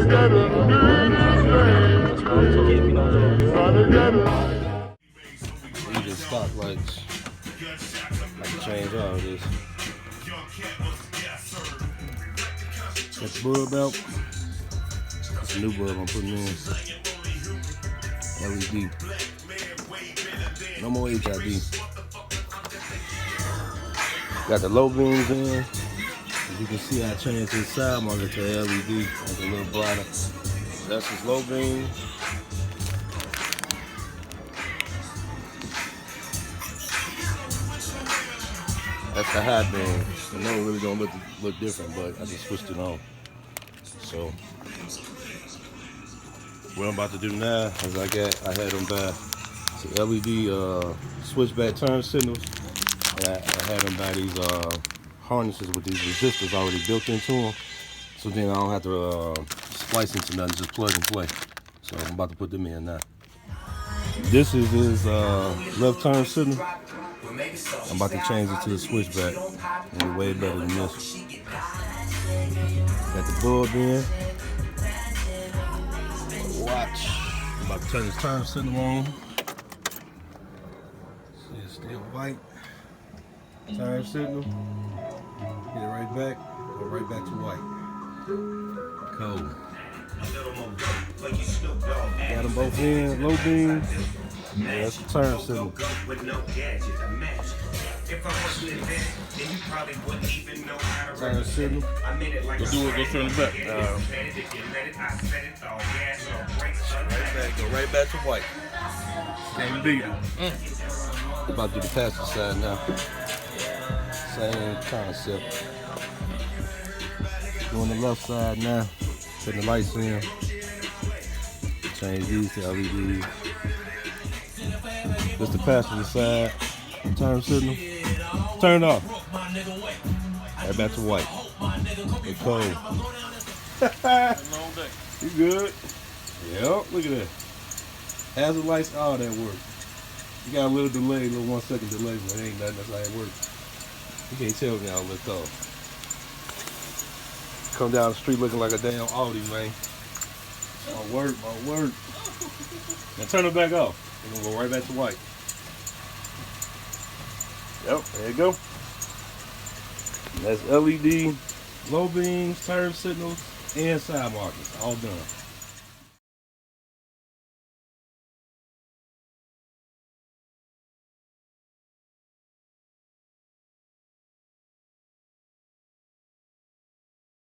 Even stock lights. I can change all of this. Got the bulb out. It's a new bulb I'm putting in. LED. No more HID. Got the low beams in. As you can see, I changed this side marker to LED. Make it a little brighter. That's his low beam. That's the high beam. I know it really don't look different, but I just switched it on. So what I'm about to do now is I had them buy some LED switchback turn signals, and I had them buy these harnesses with these resistors already built into them, so then I don't have to splice into nothing, just plug and play. So I'm about to put them in now. This is his left turn signal. I'm about to change it to the switchback, and it's way better than this. Got the bulb in. Watch. I'm about to turn this turn signal on. See, it's still white. Turn signal. Hit it right back. Go right back to white. Cold. Got them both in. Low beam. Yeah, that's the turn signal. Turn signal. Go do it, go turn it back. Go right back to white. Can't beat it. About to do the passenger side now. Same concept. Doing the left side now. Putting the lights in. Change these to LEDs. This the passenger side. Turn signal. Turn it off. Right back to white. It's cold. You good? Yep, look at that. Hazard lights, all that work. You got a little delay, a little 1 second delay, but it ain't nothing. That's how it works. You can't tell me how it looks off. Come down the street looking like a damn Audi, man. My work, my work. Now turn it back off. We're gonna go right back to white. Yep, there you go. And that's LED, low beams, turn signals, and side markers, all done.